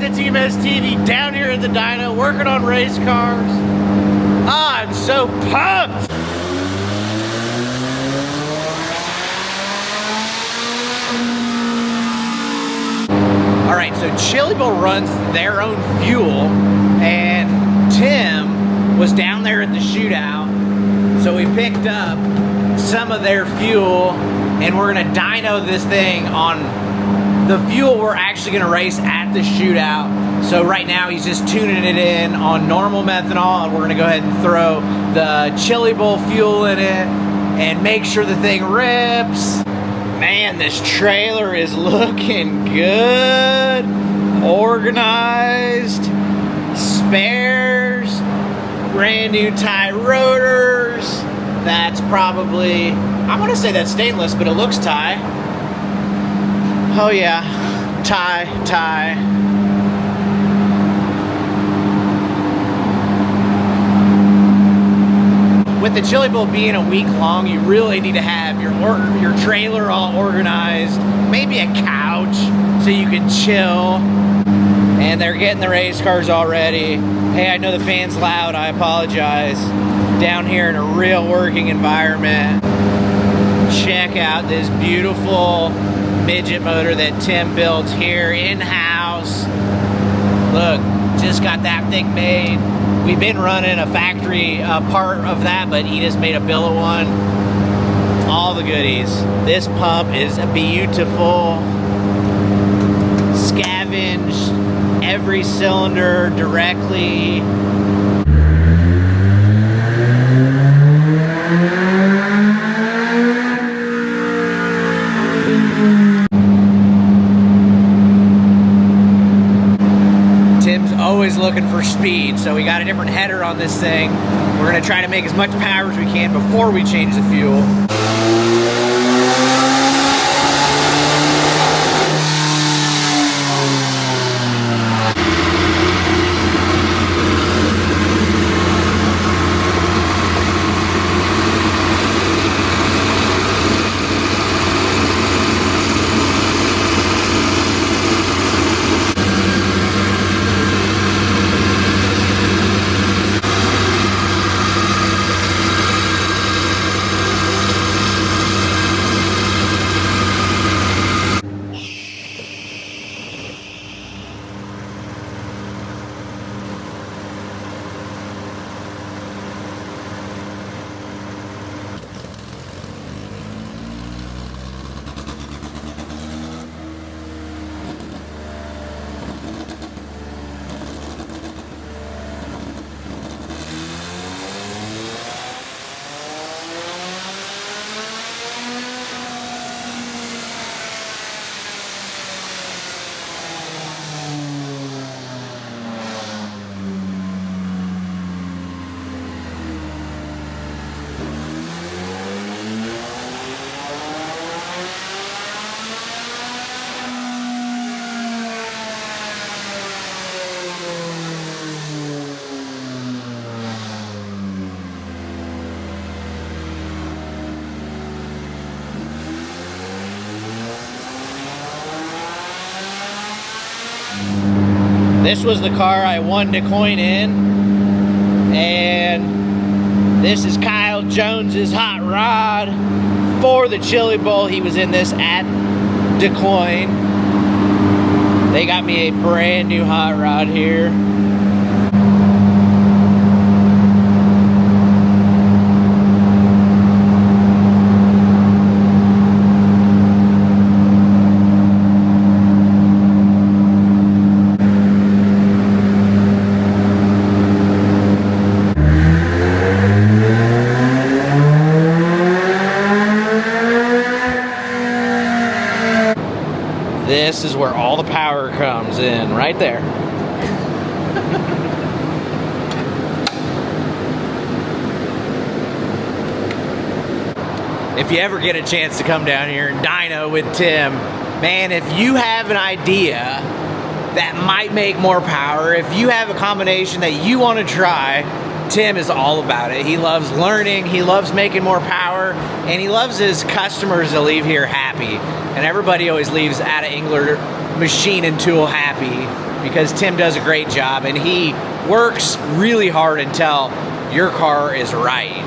at Tmeztv down here at the dyno working on race cars. I'm so pumped! Alright, so Chili Bowl runs their own fuel, and Tim was down there at the shootout, so we picked up some of their fuel, and we're gonna dyno this thing on the fuel we're actually gonna race at the shootout. So right now he's just tuning it in on normal methanol, and we're gonna go ahead and throw the Chili Bowl fuel in it and make sure the thing rips. Man, this trailer is looking good. Organized, spares, brand new tie rotors. That's probably, I wanna say that's stainless, but it looks tie. Oh yeah, tie. With the Chili Bowl being a week long, you really need to have your trailer all organized, maybe a couch so you can chill. And they're getting the race cars already. Hey, I know the fan's loud, I apologize. Down here in a real working environment. Check out this beautiful midget motor that Tim built here in-house. Look, just got that thing made. We've been running a factory part of that, but he just made a bill of one. All the goodies. This pump is beautiful. Scavenged every cylinder directly. Always looking for speed, so we got a different header on this thing. We're gonna try to make as much power as we can before we change the fuel. This was the car I won the coin in, and this is Kyle Jones's hot rod for the Chili Bowl. He was in this at DeCoin. They got me a brand new hot rod here. This is where all the power comes in, right there. If you ever get a chance to come down here and dyno with Tim, man, if you have an idea that might make more power, if you have a combination that you want to try, Tim is all about it. He loves learning, he loves making more power, and he loves his customers to leave here happy. And everybody always leaves Ada Engler Machine and Tool happy. because Tim does a great job, and he works really hard until your car is right.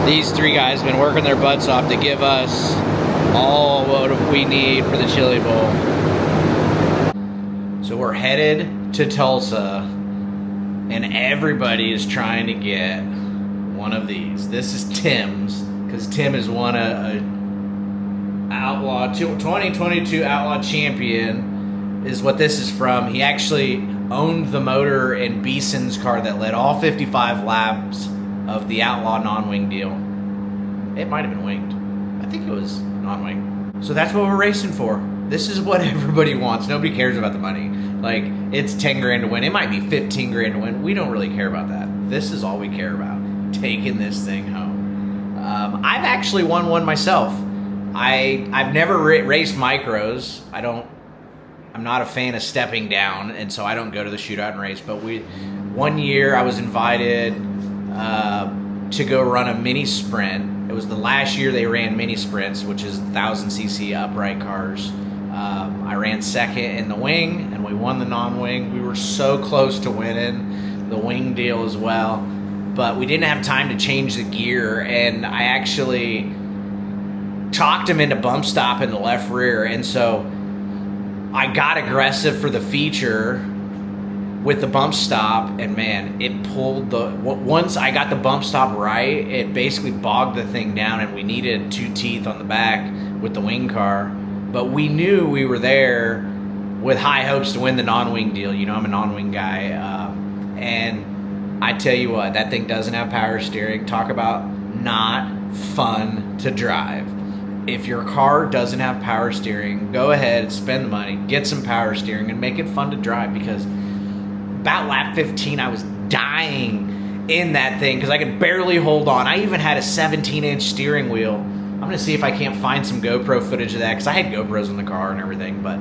These three guys have been working their butts off to give us all what we need for the Chili Bowl. So we're headed to Tulsa, and everybody is trying to get one of these. This is Tim's, because Tim has won a Outlaw 2022 Outlaw Champion is what this is from. He actually owned the motor in Beeson's car that led all 55 laps of the Outlaw non-wing deal. It might have been winged. I think it was non-wing. So that's what we're racing for. This is what everybody wants. Nobody cares about the money. Like, it's 10 grand to win. It might be 15 grand to win. We don't really care about that. This is all we care about. Taking this thing home. I've actually won one myself. I've never raced micros. I'm not a fan of stepping down, and so I don't go to the shootout and race. But one year I was invited to go run a mini sprint. It was the last year they ran mini sprints, which is 1,000cc upright cars. I ran second in the wing, and we won the non-wing. We were so close to winning the wing deal as well, but we didn't have time to change the gear, and I actually talked him into bump stop in the left rear, and so I got aggressive for the feature with the bump stop, and man, it pulled once I got the bump stop right, it basically bogged the thing down, and we needed 2 teeth on the back with the wing car. But we knew we were there with high hopes to win the non-wing deal. You know, I'm a non-wing guy, and I tell you what, that thing doesn't have power steering. Talk about not fun to drive. If your car doesn't have power steering, go ahead, spend the money, get some power steering, and make it fun to drive, because about lap 15, I was dying in that thing because I could barely hold on. I even had a 17-inch steering wheel. I'm going to see if I can't find some GoPro footage of that, because I had GoPros in the car and everything, but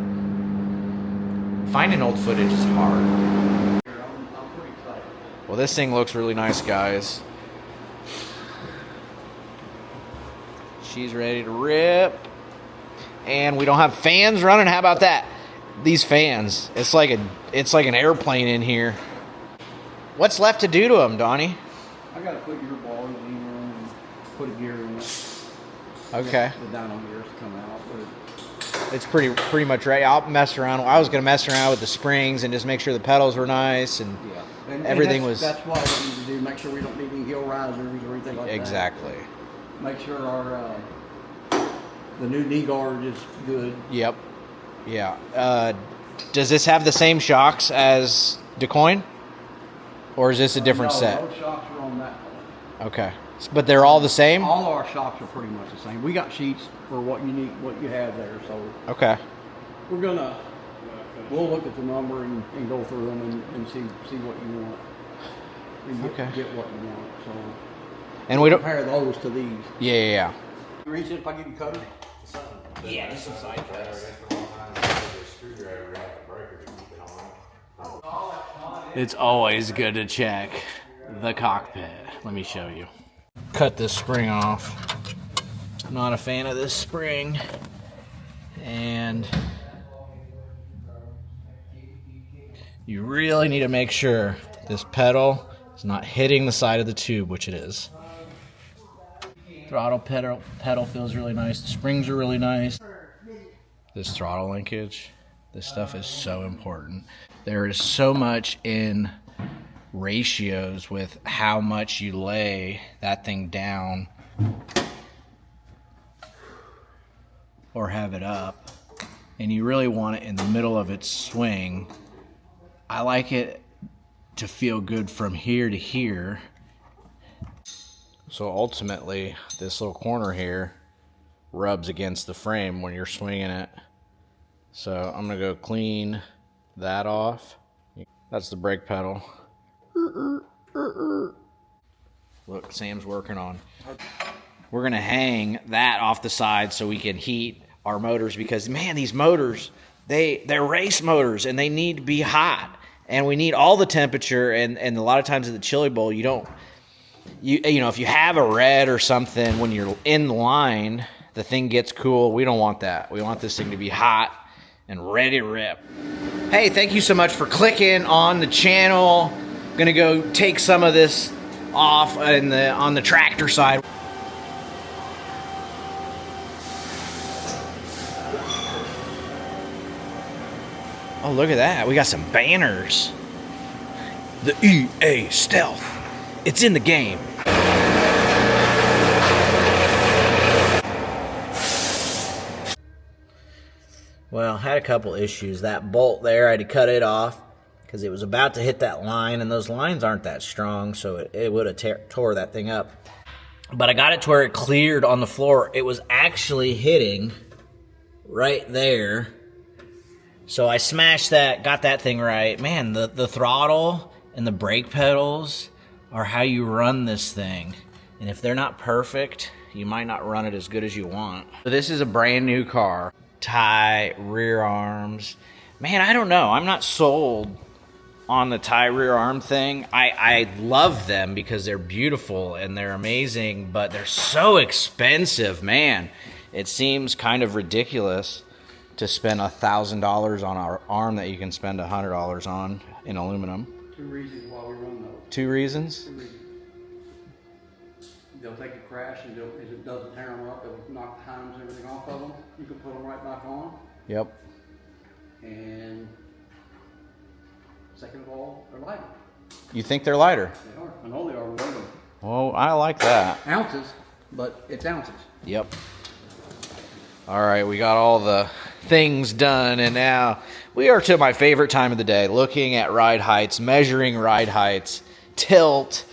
finding old footage is hard. Well, this thing looks really nice, guys. She's ready to rip. And we don't have fans running. How about that? These fans. It's like an airplane in here. What's left to do to them, Donnie? I gotta put your ball in and put a gear in it. Okay. The dyno gears come out, but it's pretty much ready. I'll mess around. I was gonna mess around with the springs and just make sure the pedals were nice and everything was. That's what we need to do. Make sure we don't need any hill risers or anything like that. Exactly. Make sure our the new knee guard is good. Yep. Yeah. Does this have the same shocks as DeCoin? Or is this a different set? Those shocks are on that one. Okay. But they're all the same? All our shocks are pretty much the same. We got sheets for what you need, what you have there. So okay. We'll look at the number and go through them and see what you want. And get what you want. So and we don't compare those to these. Yeah. You reach it if I give you cutter? Yeah, just some side cuts. It's always good to check the cockpit. Let me show you. Cut this spring off. Not a fan of this spring. And you really need to make sure this pedal is not hitting the side of the tube, which it is. Throttle pedal feels really nice. The springs are really nice. This throttle linkage, this stuff is so important. There is so much in ratios with how much you lay that thing down or have it up, and you really want it in the middle of its swing. I like it to feel good from here to here. So ultimately, this little corner here rubs against the frame when you're swinging it. So I'm gonna go clean that off. That's the brake pedal. Look, Sam's working on. We're gonna hang that off the side so we can heat our motors, because man, these motors, they're race motors and they need to be hot, and we need all the temperature. And a lot of times at the Chili Bowl, you know, if you have a red or something when you're in line, the thing gets cool. We don't want that. We want this thing to be hot and ready to rip. Hey, thank you so much for clicking on the channel. I'm gonna go take some of this off on the tractor side. Oh, look at that. We got some banners. The EA Stealth. It's in the game. Well, had a couple issues. That bolt there, I had to cut it off because it was about to hit that line, and those lines aren't that strong, so it would have tore that thing up. But I got it to where it cleared on the floor. It was actually hitting right there. So I smashed that, got that thing right. Man, the throttle and the brake pedals are how you run this thing. And if they're not perfect, you might not run it as good as you want. So this is a brand new car. Tie rear arms. Man, I don't know. I'm not sold on the tie rear arm thing. I love them because they're beautiful and they're amazing, but they're so expensive, man. It seems kind of ridiculous to spend $1,000 on our arm that you can spend $100 on in aluminum. 2 reasons why we run those. 2 reasons? 2 reasons. They'll take a crash and if it doesn't tear them up, it'll knock the heims and everything off of them. You can put them right back on. Yep. And second of all, they're lighter. You think they're lighter? They are. I know they are. We're them. Well, I like that. Ounces, but it's ounces. Yep. All right, we got all the things done, and now we are to my favorite time of the day, looking at ride heights, measuring ride heights, tilt,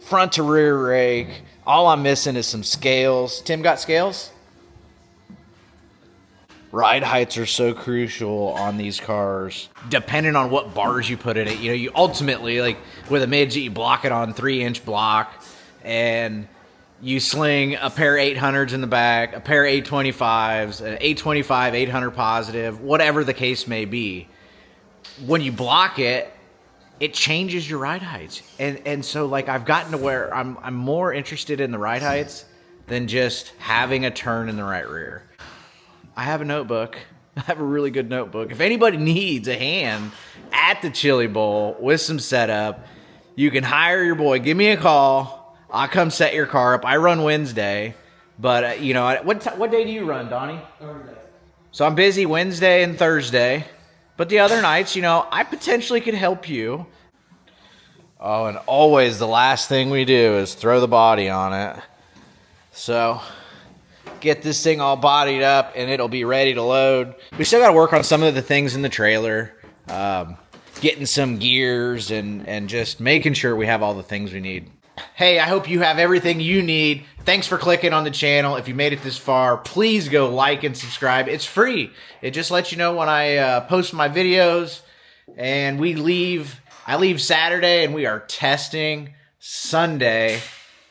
front to rear rake. All I'm missing is some scales. Tim got scales? Ride heights are so crucial on these cars. Depending on what bars you put in it, you know, you ultimately, like with a midget, you block it on 3-inch block, and you sling a pair of 800s in the back, a pair of 825s, an 825, 800 positive, whatever the case may be. When you block it, it changes your ride heights. And so like I've gotten to where I'm more interested in the ride heights than just having a turn in the right rear. I have a notebook. I have a really good notebook. If anybody needs a hand at the Chili Bowl with some setup, you can hire your boy. Give me a call. I'll come set your car up. I run Wednesday, but you know, what day do you run, Donnie? Thursday. So I'm busy Wednesday and Thursday, but the other nights, you know, I potentially could help you. Oh, and always the last thing we do is throw the body on it. So get this thing all bodied up and it'll be ready to load. We still got to work on some of the things in the trailer, getting some gears and just making sure we have all the things we need. Hey, I hope you have everything you need. Thanks for clicking on the channel. If you made it this far, please go like and subscribe. It's free. It just lets you know when I post my videos. And I leave Saturday and we are testing Sunday.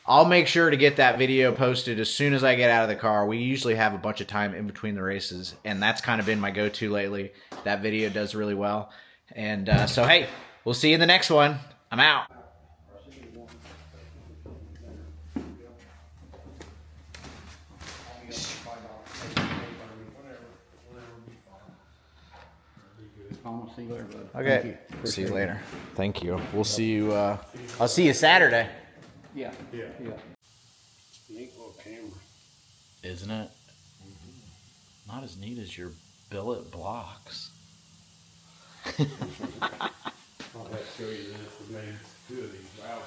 I'll make sure to get that video posted as soon as I get out of the car. We usually have a bunch of time in between the races, and that's kind of been my go-to lately. That video does really well. And so, hey, we'll see you in the next one. I'm out. See you later, bud. Okay. See you later. Thank you. We'll see you. I'll see you Saturday. Yeah. Yeah. Yeah. Neat little camera. Isn't it? Not as neat as your billet blocks. I'll have to show you this. We made 2 of these valves.